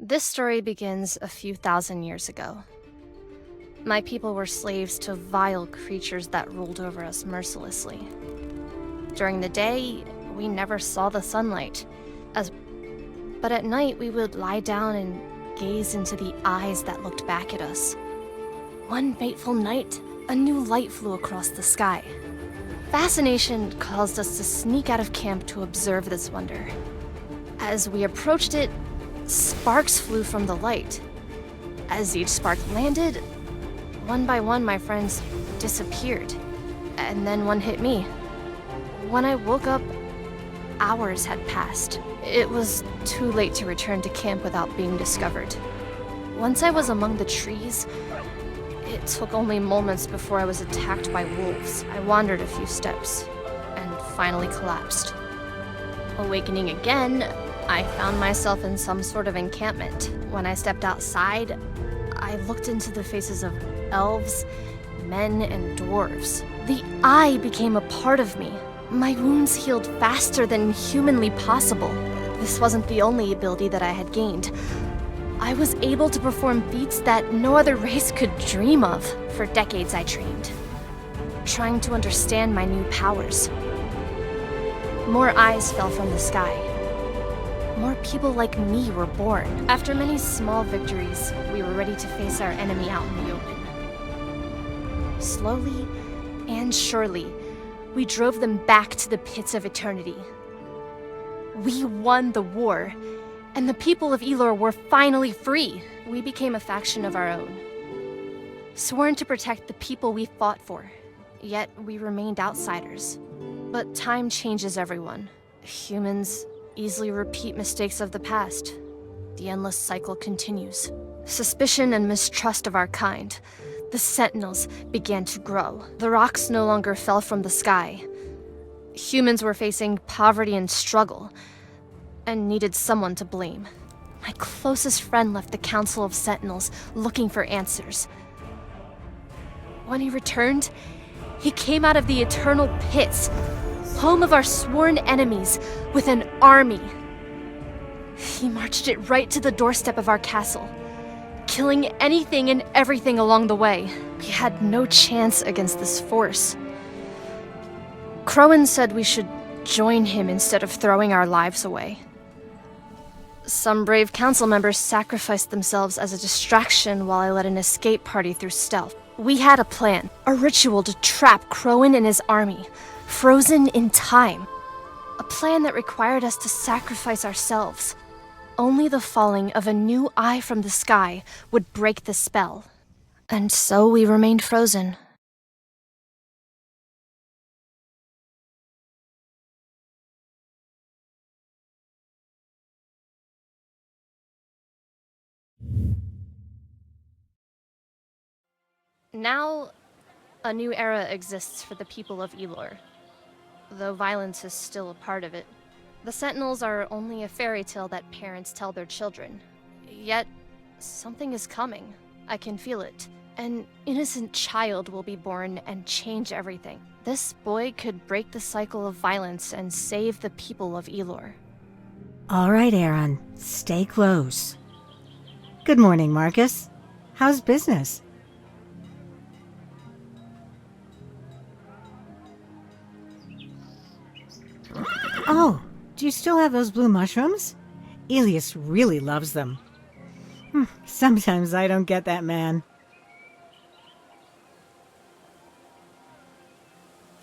This story begins a few thousand years ago. My people were slaves to vile creatures that ruled over us mercilessly. During the day, we never saw the sunlight, but at night we would lie down and gaze into the eyes that looked back at us. One fateful night, a new light flew across the sky. Fascination caused us to sneak out of camp to observe this wonder. As we approached it, sparks flew from the light. As each spark landed, one by one my friends disappeared, and then one hit me. When I woke up, hours had passed. It was too late to return to camp without being discovered. Once I was among the trees, it took only moments before I was attacked by wolves. I wandered a few steps, and finally collapsed. Awakening again, I found myself in some sort of encampment. When I stepped outside, I looked into the faces of elves, men, and dwarves. The eye became a part of me. My wounds healed faster than humanly possible. This wasn't the only ability that I had gained. I was able to perform feats that no other race could dream of. For decades I trained, trying to understand my new powers. More eyes fell from the sky. More people like me were born. After many small victories, we were ready to face our enemy out in the open. Slowly and surely, we drove them back to the pits of eternity. We won the war, and the people of Elor were finally free. We became a faction of our own, sworn to protect the people we fought for. Yet we remained outsiders. But time changes everyone. Humans easily repeat mistakes of the past. The endless cycle continues. Suspicion and mistrust of our kind. The sentinels began to grow. The rocks no longer fell from the sky. Humans were facing poverty and struggle, and needed someone to blame. My closest friend left the Council of Sentinels looking for answers. When he returned, he came out of the eternal pits, home of our sworn enemies, with an army. He marched it right to the doorstep of our castle, killing anything and everything along the way. We had no chance against this force. Crowan said we should join him instead of throwing our lives away. Some brave council members sacrificed themselves as a distraction while I led an escape party through stealth. We had a plan, a ritual to trap Crowan and his army, frozen in time. A plan that required us to sacrifice ourselves. Only the falling of a new eye from the sky would break the spell. And so we remained frozen. Now, a new era exists for the people of Elor, though violence is still a part of it. The Sentinels are only a fairy tale that parents tell their children. Yet, something is coming. I can feel it. An innocent child will be born and change everything. This boy could break the cycle of violence and save the people of Elor. All right, Aron. Stay close. Good morning, Marcus. How's business? Oh, do you still have those blue mushrooms? Elias really loves them. Sometimes I don't get that man.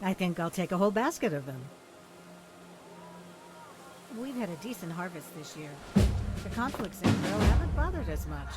I think I'll take a whole basket of them. We've had a decent harvest this year. The conflicts in Pearl haven't bothered us much.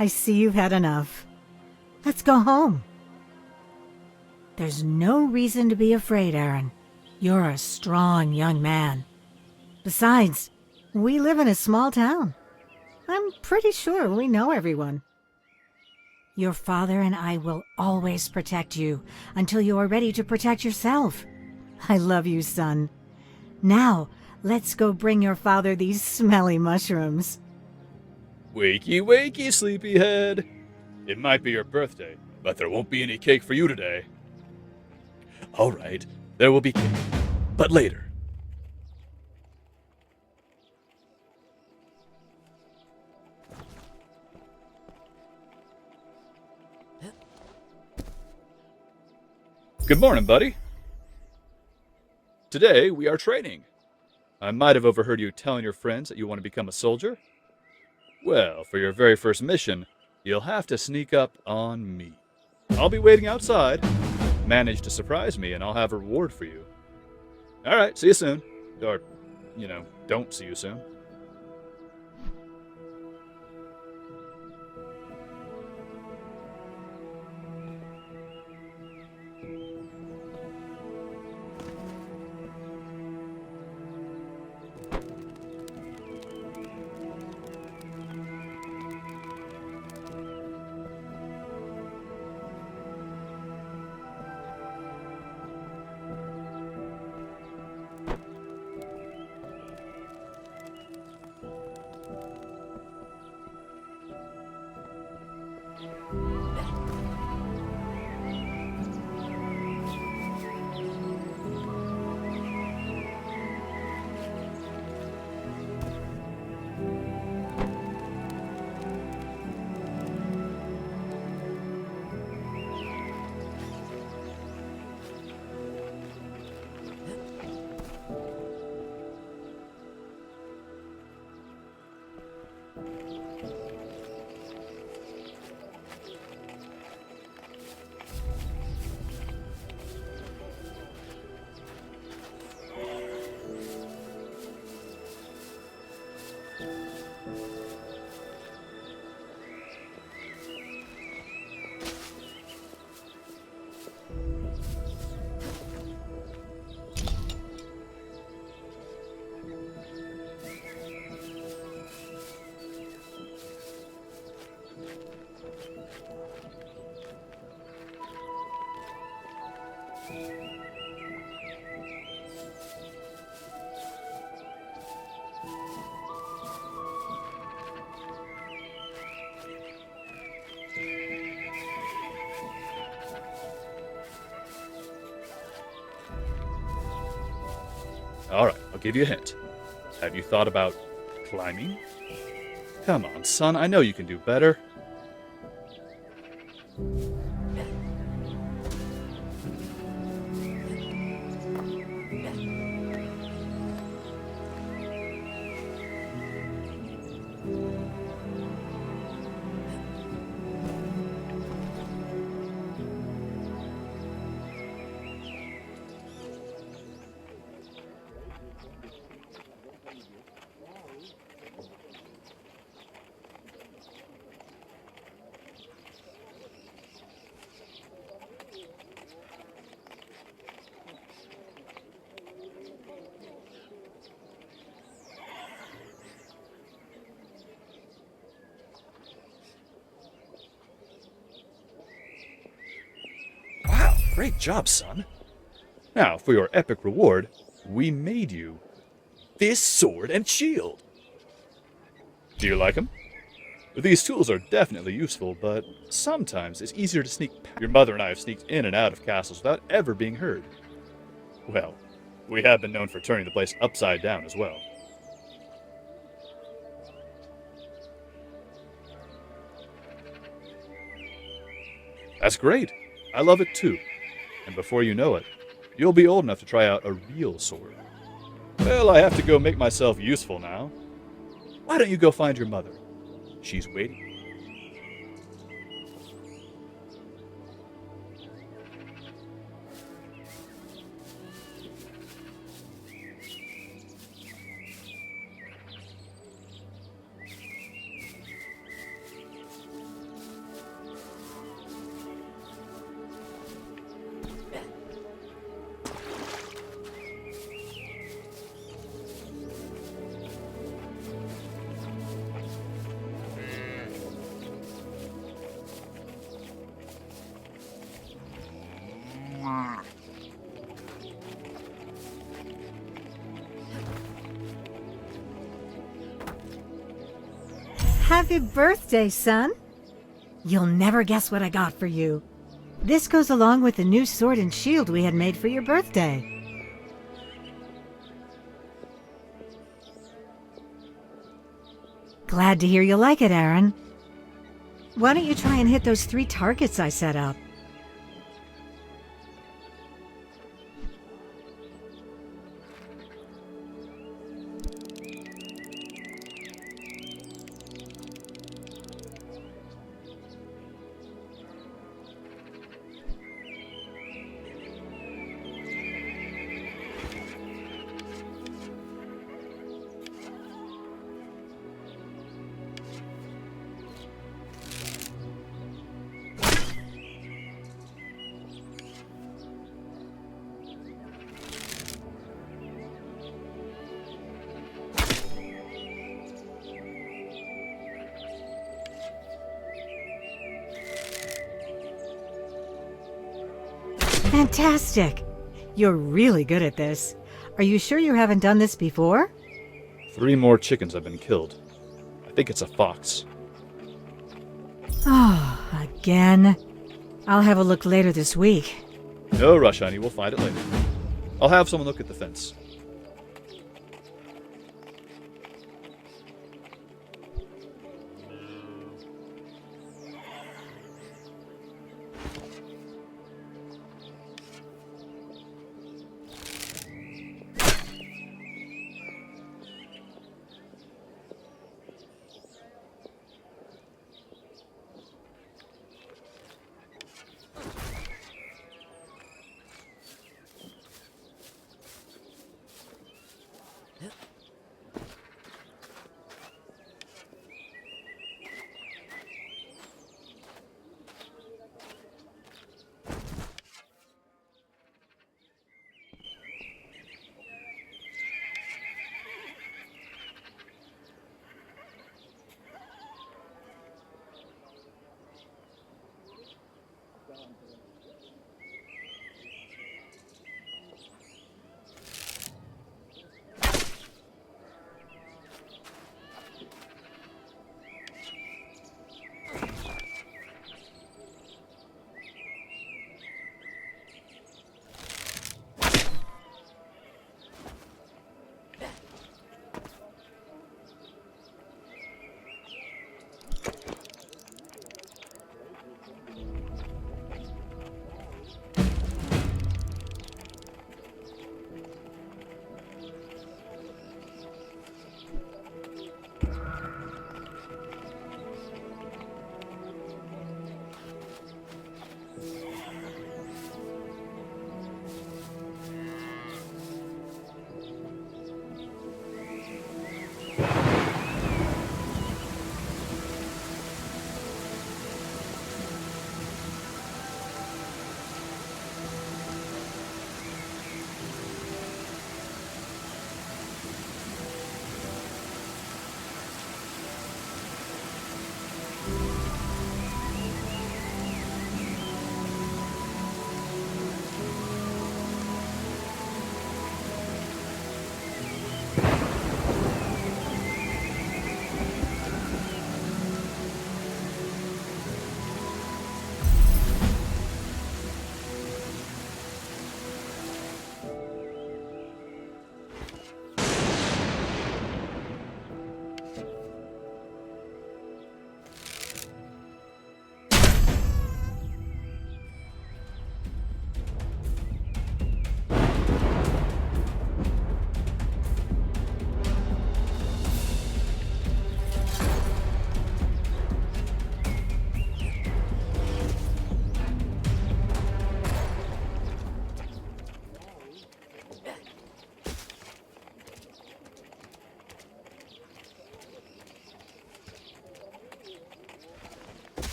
I see you've had enough. Let's go home. There's no reason to be afraid, Aron. You're a strong young man. Besides, we live in a small town. I'm pretty sure we know everyone. Your father and I will always protect you until you are ready to protect yourself. I love you, son. Now, let's go bring your father these smelly mushrooms. Wakey, wakey, sleepyhead. It might be your birthday, but there won't be any cake for you today. All right, there will be cake, but later. Good morning, buddy. Today, we are training. I might have overheard you telling your friends that you want to become a soldier. Well, for your very first mission, you'll have to sneak up on me. I'll be waiting outside. Manage to surprise me, and I'll have a reward for you. All right, see you soon. Or, don't see you soon. All right, I'll give you a hint. Have you thought about climbing? Come on, son, I know you can do better. Wow, great job, son. Now, for your epic reward, we made you this sword and shield. Do you like them? These tools are definitely useful, but sometimes it's easier to sneak past. Your mother and I have sneaked in and out of castles without ever being heard. Well, we have been known for turning the place upside down as well. That's great. I love it too. And before you know it, you'll be old enough to try out a real sword. Well, I have to go make myself useful now. Why don't you go find your mother? She's waiting. Happy birthday, son. You'll never guess what I got for you. This goes along with the new sword and shield we had made for your birthday. Glad to hear you like it, Aron. Why don't you try and hit those 3 targets I set up? Fantastic! You're really good at this. Are you sure you haven't done this before? 3 more chickens have been killed. I think it's a fox. Oh, again? I'll have a look later this week. No rush, honey. We'll find it later. I'll have someone look at the fence.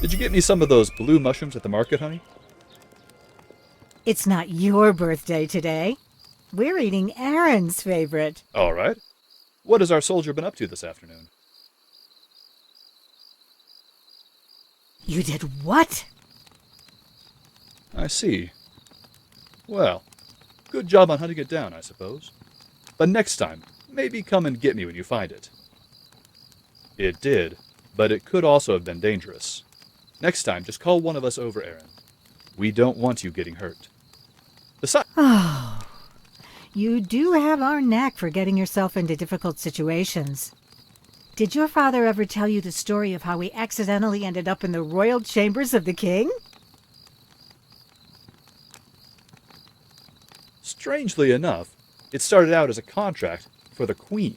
Did you get me some of those blue mushrooms at the market, honey? It's not your birthday today. We're eating Aron's favorite. All right. What has our soldier been up to this afternoon? You did what? I see. Well, good job on hunting it down, I suppose. But next time, maybe come and get me when you find it. It did, but it could also have been dangerous. Next time, just call one of us over, Aron. We don't want you getting hurt. Besides, Oh, you do have our knack for getting yourself into difficult situations. Did your father ever tell you the story of how we accidentally ended up in the royal chambers of the king? strangely enough, it started out as a contract for the Queen.